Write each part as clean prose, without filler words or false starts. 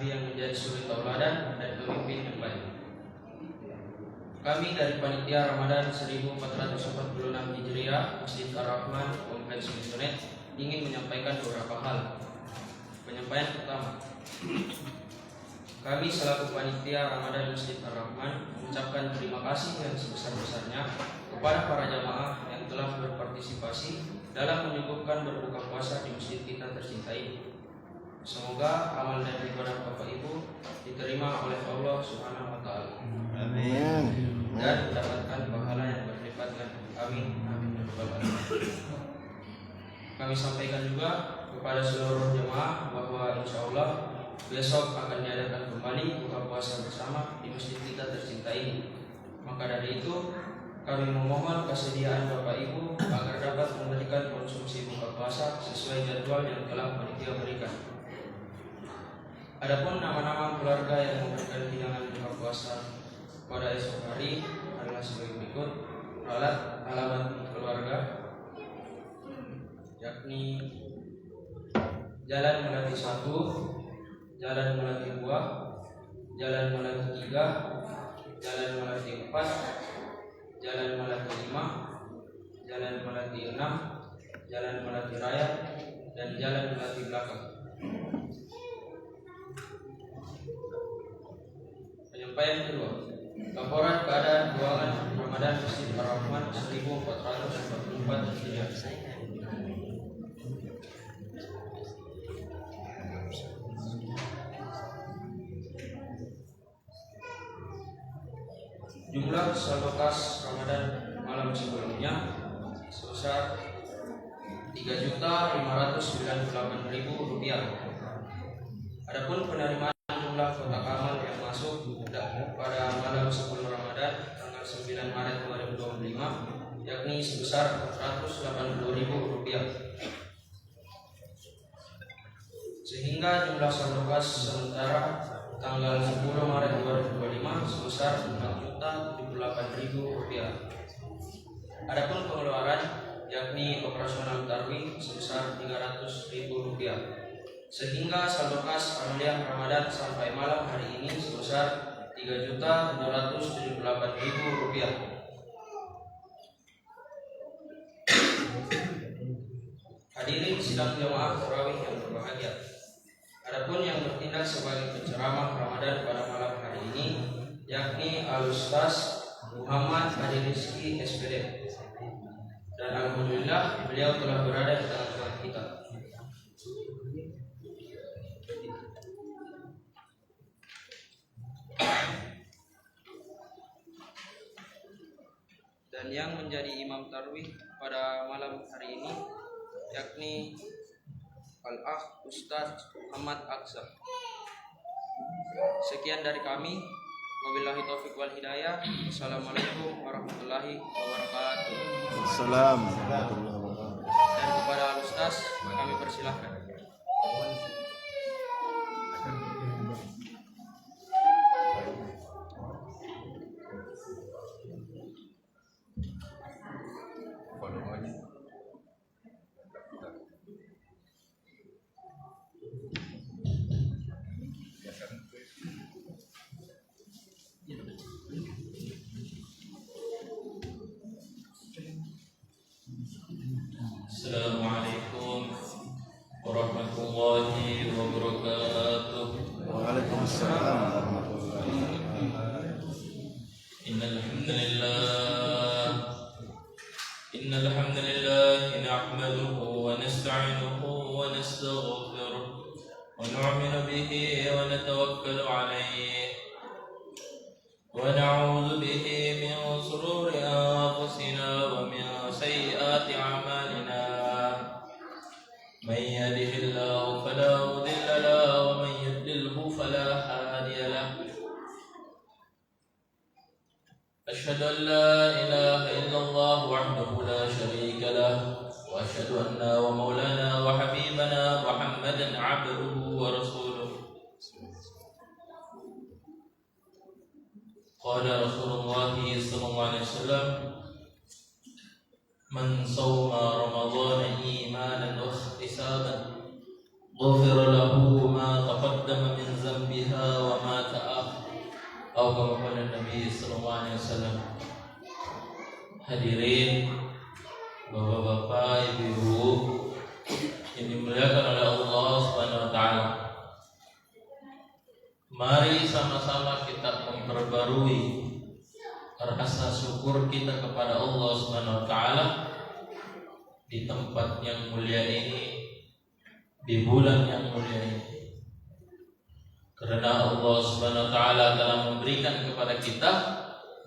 Nabi yang menjadi suri tauladan dan pemimpin yang baik. Kami dari Panitia Ramadan 1446 Hijriah Masjid Ar-Rahman Kompleks Internet ingin menyampaikan beberapa hal. Penyampaian pertama, kami selaku Panitia Ramadan Masjid Ar-Rahman mengucapkan terima kasih yang sebesar-besarnya kepada para jamaah yang telah berpartisipasi dalam menyuguhkan berbuka puasa di masjid kita tercinta ini. Semoga amal dan ibadah Bapak Ibu diterima oleh Allah Subhanahu wa taala. Amin. Dan mendapatkan pahala yang berlipat ganda. Amin. Amin. Kami sampaikan juga kepada seluruh jemaah bahwa insya Allah besok akan diadakan kembali buka puasa bersama di masjid kita tercinta ini. Maka dari itu kami memohon kesediaan Bapak Ibu agar dapat memberikan konsumsi buka puasa sesuai jadwal yang telah panitia berikan. Adapun nama-nama keluarga yang memberikan hidangan buka puasa pada esok hari adalah sebagai berikut. Alamat keluarga yakni Jalan Melati 1, Jalan Melati 2, Jalan Melati 3, Jalan Melati 4, Jalan Melati 5, Jalan Melati 6, Jalan Melati Raya, dan Jalan Melati Belakang. Penyampaian kedua, laporan keadaan keuangan Ramadan Masjid Ar-Rahman 1444 Hijriah. Jumlah saldo kas Ramadan malam sebelumnya sebesar Rp3.598.000. Adapun penerimaan jumlah kotak amal yang masuk pada malam sebelum Ramadan tanggal 9 Maret 2025 yakni sebesar Rp480.000. Sehingga jumlah saldo kas sementara tanggal 10 Maret 2025 sebesar Rp4.078.000. Adapun pengeluaran yakni operasional tarwih sebesar Rp300.000. Sehingga saldo kas amaliah Ramadan sampai malam hari ini sebesar Rp3.778.000. Hadirin sidang jamaah tarawih yang berbahagia. Adapun yang bertindak sebagai penceramah Ramadan pada malam hari ini yakni Al-Ustaz Muhammad Hadi Rizki SPD. Dan alhamdulillah beliau telah berada di tengah-tengah kita. Dan yang menjadi imam tarwih pada malam hari ini yakni Al-Akh Ustaz Muhammad Aksa. Sekian dari kami. Wabillahi taufiq wal hidayah. Assalamualaikum warahmatullahi wabarakatuh. Assalamualaikum warahmatullahi wabarakatuh. Dan kepada Al-Ustaz kami persilahkan. Assalamualaikum warahmatullahi wabarakatuh. Waalaikumsalam warahmatullahi wabarakatuh. Innal hamdalillah nahmaduhu wa nasta'inuhu wa nastaghfiruh wa nu'minu bihi wa natawakkalu alayhi wa na'udzu bihi min shururi anfusina wa min sayyiati a'malina. من يهده الله فلا مضل له ومن يضلله فلا هادي له. أشهد أن لا إله إلا الله وحده لا شريك له وأشهد أن ومولانا وحبيبنا محمدا عبده ورسوله. قال رسول الله صلى الله عليه وسلم من صوم رمضان إيمانا واحتسابا غفر له ما تقدم من ذنبها وما تأخر atau kama qala Nabi sallallahu alaihi wasallam. Hadirin bapak-bapak, ibu-ibu yang dimuliakan oleh Allah Subhanahu wa taala. Mari sama-sama kita memperbarui rasa syukur kita kepada Allah Subhanahu wa taala di tempat yang mulia ini, di bulan yang mulia ini. Karena Allah Subhanahu wa taala telah memberikan kepada kita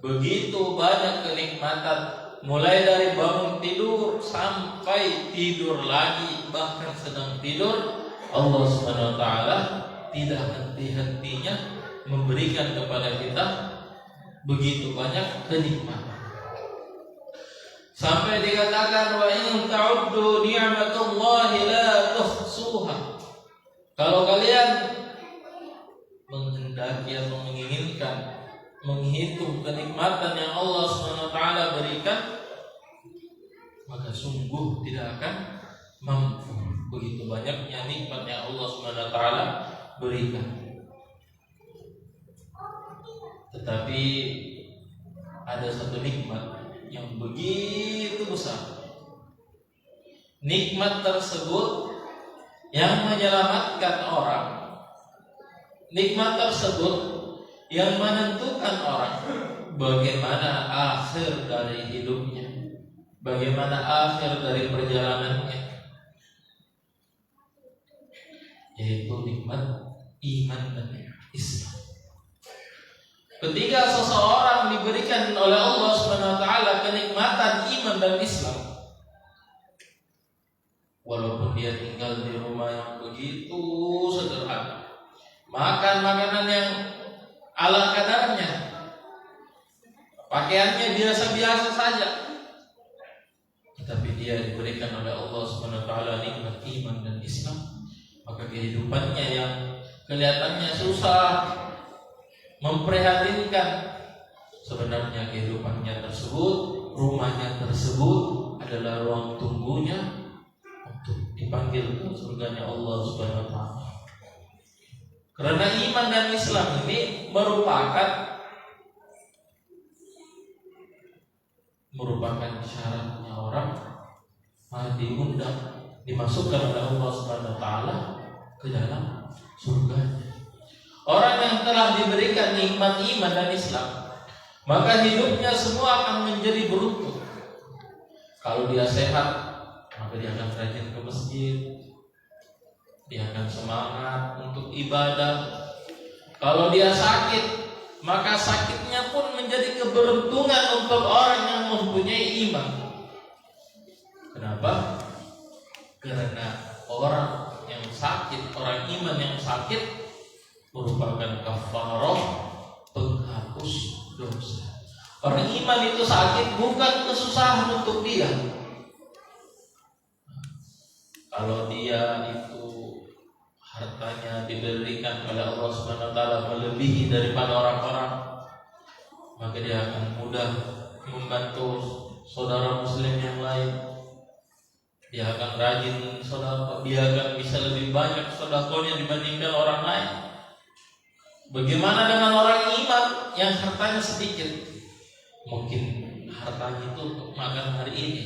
begitu banyak kenikmatan, mulai dari bangun tidur sampai tidur lagi, bahkan sedang tidur Allah Subhanahu wa taala tidak henti-hentinya memberikan kepada kita begitu banyak kenikmatan. Sampai dikatakan wa in ta'uddu ni'matallahi la tuhsuha. Kalau kalian menghendaki atau menginginkan menghitung kenikmatan yang Allah Subhanahu wa taala berikan, maka sungguh tidak akan mampu. Begitu banyaknya nikmat yang Allah Subhanahu wa taala berikan. Tetapi ada satu nikmat yang begitu besar. Nikmat tersebut yang menyelamatkan orang. Nikmat tersebut yang menentukan orang bagaimana akhir dari hidupnya, bagaimana akhir dari perjalanannya, yaitu nikmat iman dan Islam. Ketika seseorang diberikan oleh Allah Subhanahu wa taala kenikmatan iman dan Islam, walaupun dia tinggal di rumah yang begitu sederhana, makan makanan yang ala kadarnya, pakaiannya biasa-biasa saja, tetapi dia diberikan oleh Allah Subhanahu wa taala nikmat iman dan Islam, maka kehidupannya yang kelihatannya susah, memprihatinkan, sebenarnya kehidupannya tersebut, rumahnya tersebut adalah ruang tunggunya untuk dipanggil ke surganya Allah Subhanahu wa taala. Karena iman dan Islam ini merupakan syaratnya orang diundang, dimasukkan oleh Allah Subhanahu wa taala ke dalam surganya. Orang yang telah diberikan nikmat iman dan Islam, maka hidupnya semua akan menjadi beruntung. Kalau dia sehat, maka dia akan rajin ke masjid, dia akan semangat untuk ibadah. Kalau dia sakit, maka sakitnya pun menjadi keberuntungan untuk orang yang mempunyai iman. Kenapa? Karena orang yang sakit, orang iman yang sakit merupakan kafarah, penghapus dosa. Orang iman itu sakit bukan kesusahan untuk dia. Kalau dia itu hartanya diberikan oleh Allah Subhanahu wa taala melebihi daripada orang-orang, maka dia akan mudah membantu saudara muslim yang lain. Dia akan rajin sedekah, dia akan bisa lebih banyak sedekahnya dibandingkan orang lain. Bagaimana dengan orang iman yang hartanya sedikit? Mungkin hartanya itu untuk makan hari ini.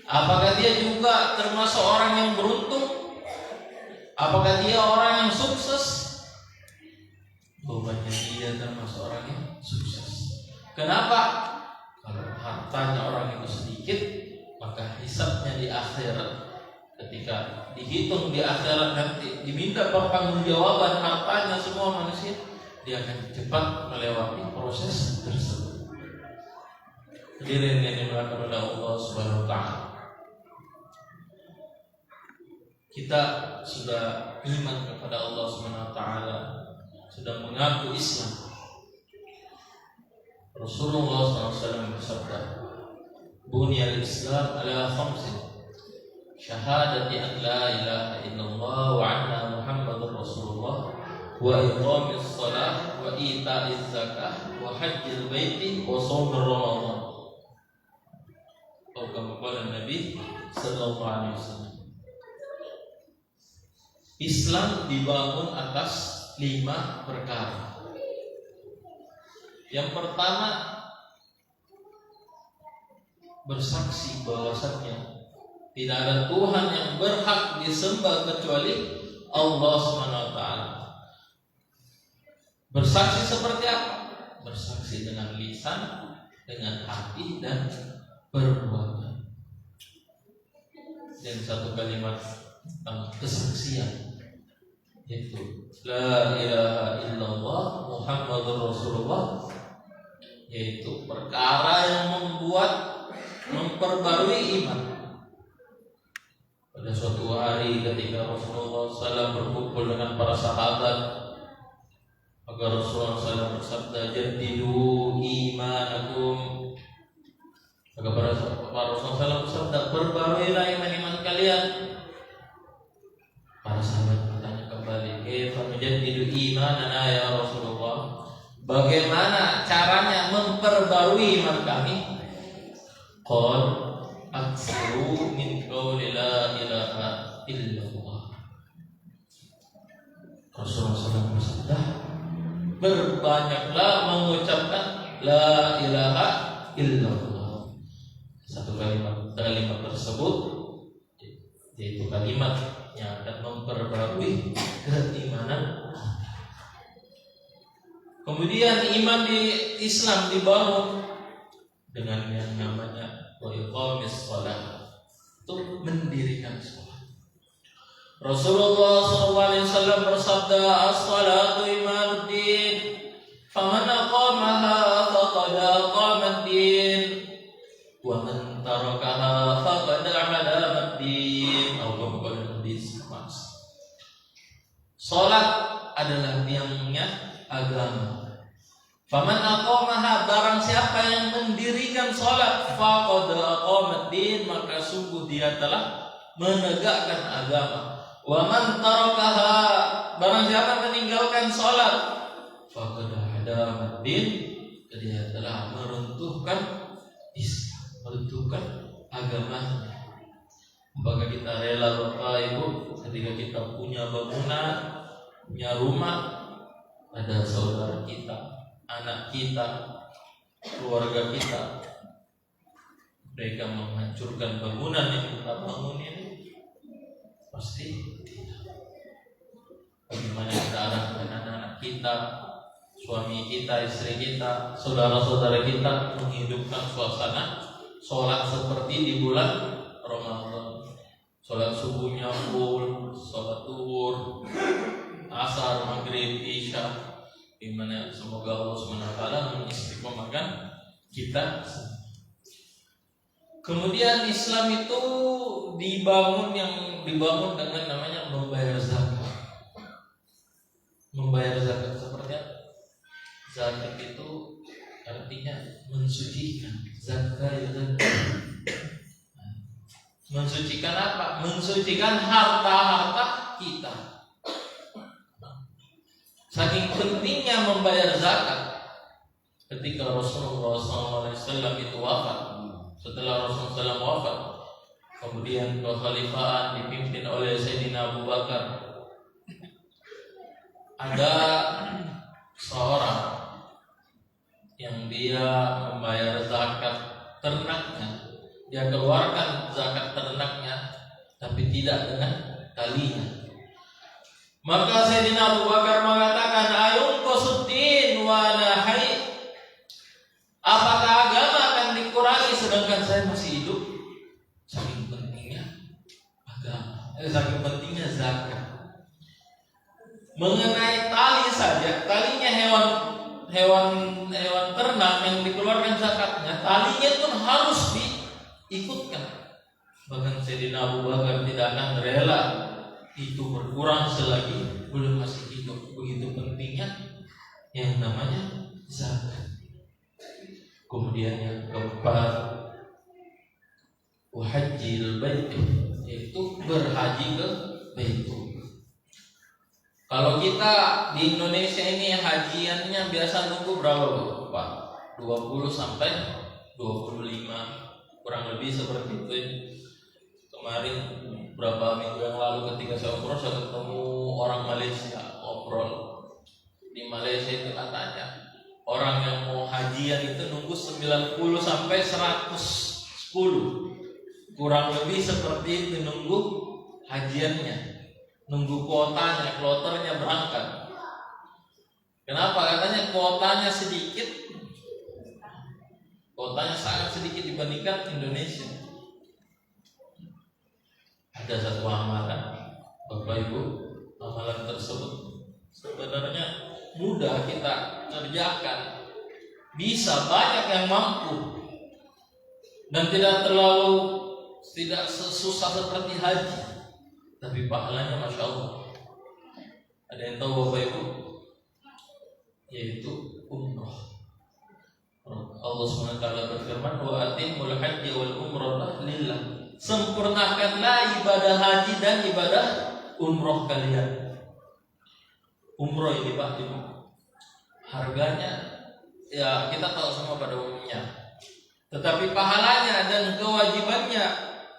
Apakah dia juga termasuk orang yang beruntung? Apakah dia orang yang sukses? Jawabannya dia termasuk orang yang sukses. Kenapa? Kalau hartanya orang itu sedikit, maka hisabnya di akhirat, ketika dihitung di akhirat nanti, diminta pertanggungjawaban hartanya semua manusia, dia akan cepat melewati proses tersebut. Hadirin yang dimuliakan oleh Allah Subhanahu wa taala. Kita sudah iman kepada Allah Subhanahu wa taala, sudah mengaku Islam. Rasulullah SAW bersabda, "Bunyal Islam ala khamsin, syahadati an la ilaha illallah wa anna Muhammadur Rasulullah, wa iqamis shalah, wa ita'iz zakah, wa hajjil baiti, wa shaumir Ramadan." Atau kama qala Nabi sallallahu alaihi wasallam. Islam dibangun atas 5 perkara. Yang pertama, bersaksi bahwasanya tidak ada Tuhan yang berhak disembah kecuali Allah SWT. Bersaksi seperti apa? Bersaksi dengan lisan, dengan hati, dan perbuatan. Dan satu kalimat tentang kesaksian, yaitu La ilaha illallah Muhammadur Rasulullah, yaitu perkara yang memperbarui iman. Pada suatu hari ketika Rasulullah SAW berkumpul dengan para sahabat, maka Rasulullah SAW bersabda, "Jaddidu imanakum." Maka para Rasulullah SAW bersabda, "Perbaruilah iman kalian." Para sahabat bertanya kembali, "Kaifa nujaddidu imanana ya Rasulullah?" Bagaimana caranya memperbarui iman kami? Qal aksiru min qawli la ilaha illallah. Rasulullah SAW bersabda, berbanyaklah mengucapkan la ilaha illallah. Satu kalimat tersebut, yaitu kalimat yang akan memperbarui keimanan. Kemudian iman di Islam dibangun dengan yang namanya wa iqamis shalah, untuk mendirikan salat. Rasulullah SAW bersabda, "As-salatu imanuddin, faman aqamaha faqad aqamad-din, wa man tarakaha faqad hadamad-din." Salat adalah tiangnya agama. Faman aqamaha, barang siapa yang mendirikan salat, faqad aqamad-din, maka sungguh dia telah menegakkan agama. Wa man tarakaha, barang siapa meninggalkan salat, faqad hadamad-din, dia telah meruntuhkan Islam, meruntuhkan agamanya. Apakah kita rela Bapak Ibu ketika kita punya bangunan, punya rumah, ada saudara kita, anak kita, keluarga kita, mereka menghancurkan bangunan yang kita bangun ini? Pasti tidak. Bagaimana kita arahkan anak-anak kita, suami kita, istri kita, saudara-saudara kita menghidupkan suasana sholat seperti di bulan Ramadan. Sholat subuhnya full, sholat zuhur, asar, maghrib, isya, dimana semoga Allah SWT mengistiqomahkan kita. Kemudian Islam itu dibangun dengan namanya membayar zakat. Membayar zakat seperti apa? Zakat itu artinya mensucikan. Zakat. Mensucikan apa? Mensucikan harta-harta kita. Saking pentingnya membayar zakat, ketika Rasulullah SAW itu wafat, setelah Rasulullah SAW wafat, kemudian kekhalifahan dipimpin oleh Sayyidina Abu Bakar. Ada seorang yang dia membayar zakat ternaknya, dia keluarkan zakat ternaknya, tapi tidak dengan talinya. Maka Sayyidina Abu Bakar mengatakan, "Ayun qasuddin wa nahai." Apakah agama akan dikurangi sedangkan saya masih hidup? Saking pentingnya agama, saking pentingnya zakat. Mengenai tali saja, talinya hewan ternak yang dikeluarkan zakatnya, talinya pun harus diikutkan. Bahkan Sayyidina Abu Bakar tidak akan rela itu berkurang selagi belum masih hidup. Begitu pentingnya yang namanya zakat. Kemudian yang keempat, wahajjil bait, yaitu berhaji ke Baitullah. Kalau kita di Indonesia ini hajiannya biasa nunggu berapa Pak? 20 sampai 25, kurang lebih seperti itu. Kemarin berapa minggu yang lalu ketika saya umroh, saya ketemu orang Malaysia ngobrol. Di Malaysia itu katanya orang yang mau hajian itu nunggu 90 sampai 110. Kurang lebih seperti itu nunggu hajiannya, nunggu kuotanya, kloternya berangkat. Kenapa? Katanya kuotanya sedikit, kuotanya sangat sedikit dibandingkan Indonesia. Ada satu amalan, Bapak Ibu, amalan tersebut sebenarnya mudah kita kerjakan, bisa banyak yang mampu dan tidak sesusah seperti haji, tapi pahalanya Masya Allah. Ada yang tahu Bapak Ibu? Yaitu umrah. Allah SWT berfirman, wa atimul haji wal umrah lillah. Sempurnakanlah ibadah haji dan ibadah umrah kalian. Umrah ini Pak Ibu, harganya ya kita tahu semua pada umumnya, tetapi pahalanya dan kewajibannya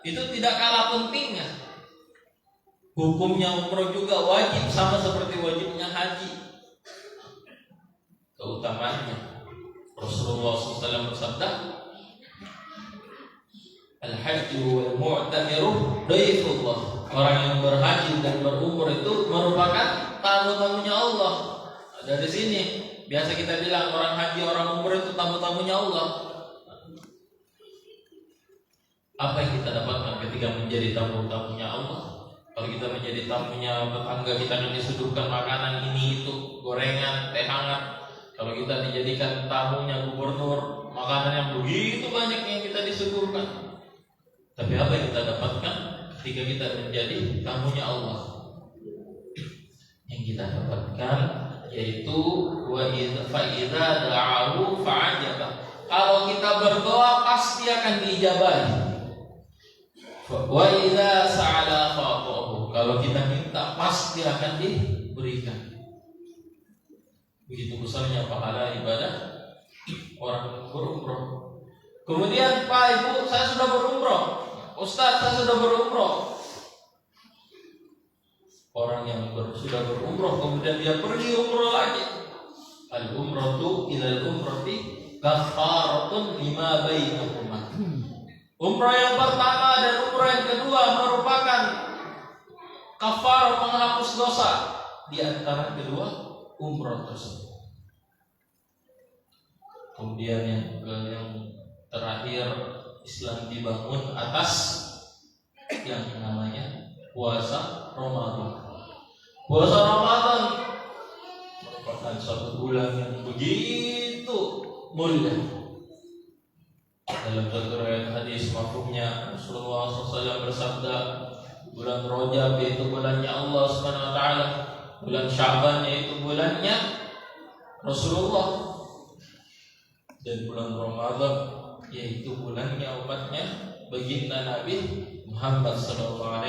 itu tidak kalah pentingnya. Hukumnya umrah juga wajib sama seperti wajibnya haji. Keutamaannya Rasulullah SAW bersabda, Al-hajju wal mu'tamiru daifullah. Orang yang berhaji dan berumrah itu merupakan tamu-tamunya Allah. Dari sini biasa kita bilang orang haji, orang umrah itu tamu-tamunya Allah. Apa yang kita dapatkan ketika menjadi tamu-tamunya Allah? Kalau kita menjadi tamunya tetangga kita akan disuguhkan makanan ini itu, gorengan, teh hangat. Kalau kita dijadikan tamunya gubernur, makanan yang begitu banyak yang kita disuguhkan. Tapi apa yang kita dapatkan ketika kita menjadi tamunya Allah? Yang kita dapatkan yaitu wa idza da'ahu fa'ajaba. Kalau kita berdoa pasti akan diijabahi. Wa idza sa'ala fa'tahu. Kalau kita minta pasti akan diberikan. Begitu besarnya pahala ibadah orang berumrah. Kemudian Pak Ibu, saya sudah berumrah. Ustaz, saya sudah berumrah. Orang yang sudah berumrah kemudian dia pergi umrah lagi. Al-umratu ilal umrati kafaratun lima bainahuma. Umrah yang pertama dan umrah yang kedua merupakan kafarah, menghapus dosa di antara kedua umrah tersebut. Kemudian yang terakhir, Islam dibangun atas yang namanya puasa Ramadan. Puasa Ramadan merupakan suatu bulan yang begitu mulia. Dalam satu riwayat hadis mafhumnya Rasulullah SAW bersabda, bulan Rajab yaitu bulannya Allah Subhanahu Wa Taala, bulan Syaban yaitu bulannya Rasulullah, dan bulan Ramadan yaitu bulannya umatnya baginda Nabi Muhammad SAW.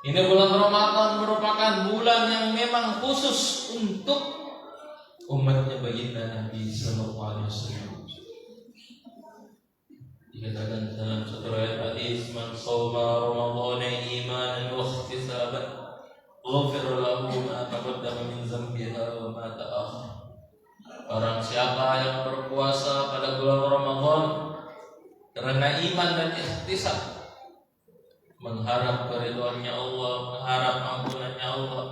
Ini bulan Ramadan merupakan bulan yang memang khusus untuk umatnya baginda Nabi SAW. Dikatakan dalam satu riwayat hadis, man shoma Ramadhana imanan wa ihtisaban ghufira lahu ma taqaddama min dhanbihi wa ma ta'akhkhara. Orang siapa yang berpuasa pada bulan Ramadan karena iman dan ihtisab, mengharap keridhaannya Allah, mengharap ampunannya Allah,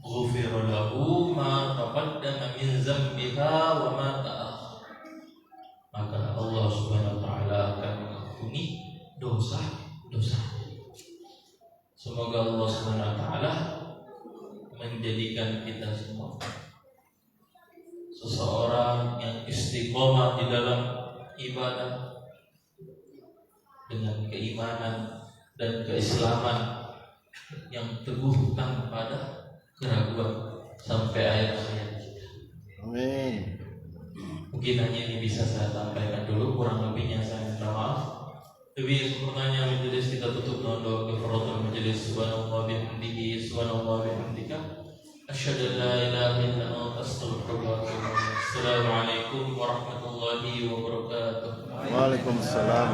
ghufira lahu ma taqaddama min dhanbiha wa ma ta'akhkhara, maka Allah Subhanahu wa taala akan mengampuni dosa-dosa. Semoga Allah Subhanahu wa taala menjadikan kita semua seseorang yang istiqomah di dalam ibadah dengan keimanan dan keislaman yang teguh tanpa ada keraguan sampai akhir hayat kita. Amin. Mungkin hanya ini bisa saya sampaikan dulu, kurang lebihnya saya minta maaf. Lebih sempurnanya majelis kita tutup dengan doa kafaratul majelis. Subhanallah bihamdihi, subhanallah bihamdika, asyhadu an la ilaha illa anta, astaghfiruka wa atubu ilaik. Assalamualaikum warahmatullahi wabarakatuh. Waalaikumsalam.